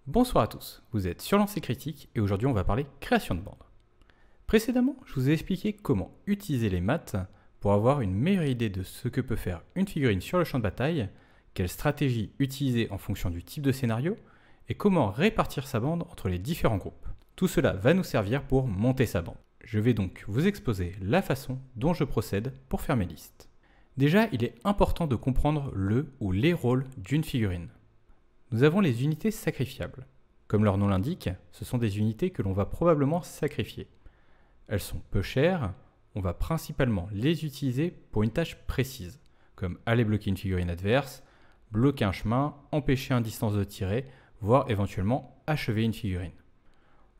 Bonsoir à tous, vous êtes sur Lancer Critique et aujourd'hui on va parler création de bande. Précédemment, je vous ai expliqué comment utiliser les maths pour avoir une meilleure idée de ce que peut faire une figurine sur le champ de bataille, quelle stratégie utiliser en fonction du type de scénario et comment répartir sa bande entre les différents groupes. Tout cela va nous servir pour monter sa bande. Je vais donc vous exposer la façon dont je procède pour faire mes listes. Déjà, il est important de comprendre le ou les rôles d'une figurine. Nous avons les unités sacrifiables. Comme leur nom l'indique, ce sont des unités que l'on va probablement sacrifier. Elles sont peu chères, on va principalement les utiliser pour une tâche précise, comme aller bloquer une figurine adverse, bloquer un chemin, empêcher un distance de tirer, voire éventuellement achever une figurine.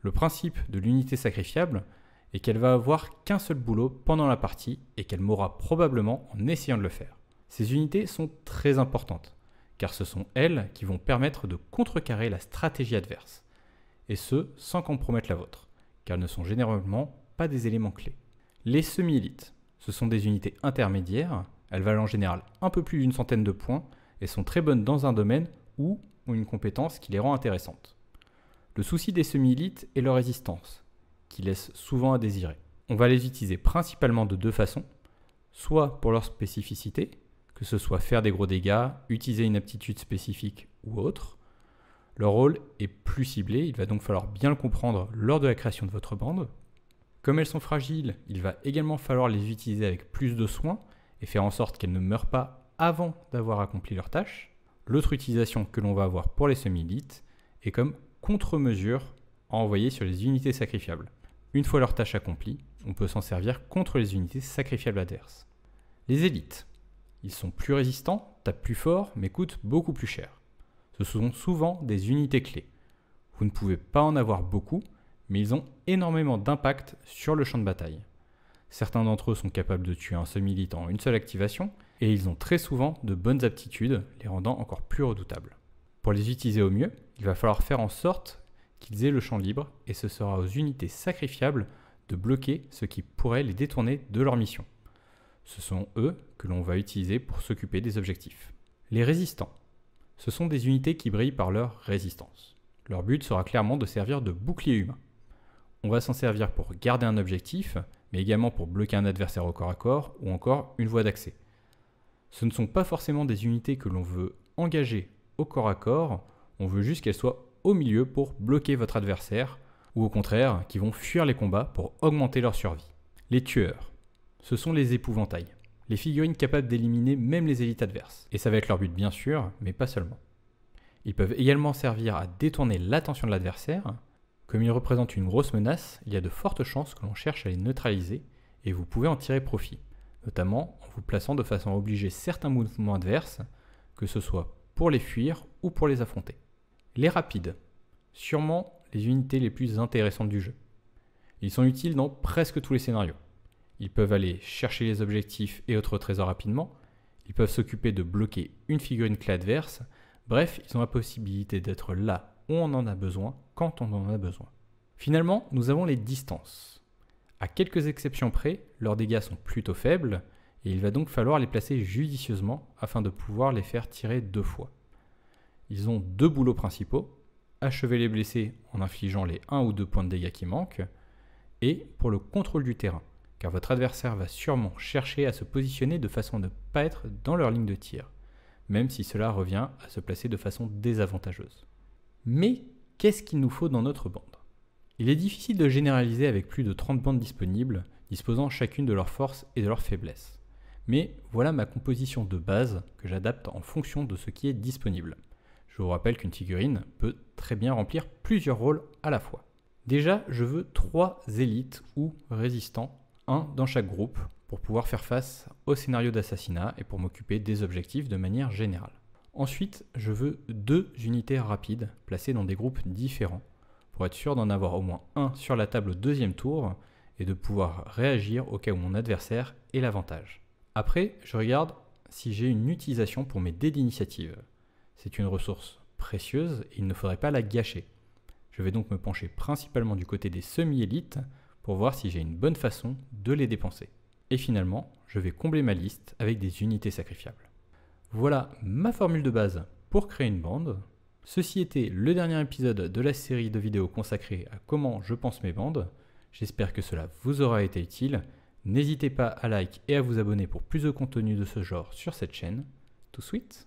Le principe de l'unité sacrifiable est qu'elle va avoir qu'un seul boulot pendant la partie et qu'elle mourra probablement en essayant de le faire. Ces unités sont très importantes, car ce sont elles qui vont permettre de contrecarrer la stratégie adverse, et ce sans compromettre la vôtre, car elles ne sont généralement pas des éléments clés. Les semi-élites, ce sont des unités intermédiaires, elles valent en général un peu plus d'une centaine de points et sont très bonnes dans un domaine ou ont une compétence qui les rend intéressantes. Le souci des semi-élites est leur résistance, qui laisse souvent à désirer. On va les utiliser principalement de deux façons, soit pour leur spécificité, que ce soit faire des gros dégâts, utiliser une aptitude spécifique ou autre. Leur rôle est plus ciblé, il va donc falloir bien le comprendre lors de la création de votre bande. Comme elles sont fragiles, il va également falloir les utiliser avec plus de soin et faire en sorte qu'elles ne meurent pas avant d'avoir accompli leur tâche. L'autre utilisation que l'on va avoir pour les semi-élites est comme contre-mesure à envoyer sur les unités sacrifiables. Une fois leur tâche accomplie, on peut s'en servir contre les unités sacrifiables adverses. Les élites. Ils sont plus résistants, tapent plus fort, mais coûtent beaucoup plus cher. Ce sont souvent des unités clés. Vous ne pouvez pas en avoir beaucoup, mais ils ont énormément d'impact sur le champ de bataille. Certains d'entre eux sont capables de tuer un semi-élite en une seule activation, et ils ont très souvent de bonnes aptitudes, les rendant encore plus redoutables. Pour les utiliser au mieux, il va falloir faire en sorte qu'ils aient le champ libre, et ce sera aux unités sacrifiables de bloquer ce qui pourrait les détourner de leur mission. Ce sont eux que l'on va utiliser pour s'occuper des objectifs. Les résistants. Ce sont des unités qui brillent par leur résistance. Leur but sera clairement de servir de bouclier humain. On va s'en servir pour garder un objectif, mais également pour bloquer un adversaire au corps à corps ou encore une voie d'accès. Ce ne sont pas forcément des unités que l'on veut engager au corps à corps, on veut juste qu'elles soient au milieu pour bloquer votre adversaire, ou au contraire, qui vont fuir les combats pour augmenter leur survie. Les tueurs. Ce sont les épouvantails, les figurines capables d'éliminer même les élites adverses. Et ça va être leur but bien sûr, mais pas seulement. Ils peuvent également servir à détourner l'attention de l'adversaire. Comme ils représentent une grosse menace, il y a de fortes chances que l'on cherche à les neutraliser et vous pouvez en tirer profit, notamment en vous plaçant de façon à obliger certains mouvements adverses, que ce soit pour les fuir ou pour les affronter. Les rapides, sûrement les unités les plus intéressantes du jeu. Ils sont utiles dans presque tous les scénarios. Ils peuvent aller chercher les objectifs et autres trésors rapidement, ils peuvent s'occuper de bloquer une figurine clé adverse, bref, ils ont la possibilité d'être là où on en a besoin, quand on en a besoin. Finalement, nous avons les distances. À quelques exceptions près, leurs dégâts sont plutôt faibles, et il va donc falloir les placer judicieusement afin de pouvoir les faire tirer deux fois. Ils ont deux boulots principaux, achever les blessés en infligeant les 1 ou 2 points de dégâts qui manquent, et pour le contrôle du terrain, car votre adversaire va sûrement chercher à se positionner de façon à ne pas être dans leur ligne de tir, même si cela revient à se placer de façon désavantageuse. Mais qu'est-ce qu'il nous faut dans notre bande ? Il est difficile de généraliser avec plus de 30 bandes disponibles, disposant chacune de leurs forces et de leurs faiblesses. Mais voilà ma composition de base que j'adapte en fonction de ce qui est disponible. Je vous rappelle qu'une figurine peut très bien remplir plusieurs rôles à la fois. Déjà, je veux 3 élites ou résistants, un dans chaque groupe, pour pouvoir faire face au scénario d'assassinat et pour m'occuper des objectifs de manière générale. Ensuite, je veux 2 unités rapides placées dans des groupes différents, pour être sûr d'en avoir au moins un sur la table au deuxième tour et de pouvoir réagir au cas où mon adversaire ait l'avantage. Après, je regarde si j'ai une utilisation pour mes dés d'initiative. C'est une ressource précieuse et il ne faudrait pas la gâcher. Je vais donc me pencher principalement du côté des semi-élites pour voir si j'ai une bonne façon de les dépenser. Et finalement, je vais combler ma liste avec des unités sacrifiables. Voilà ma formule de base pour créer une bande. Ceci était le dernier épisode de la série de vidéos consacrée à comment je pense mes bandes. J'espère que cela vous aura été utile. N'hésitez pas à like et à vous abonner pour plus de contenu de ce genre sur cette chaîne. Tout de suite.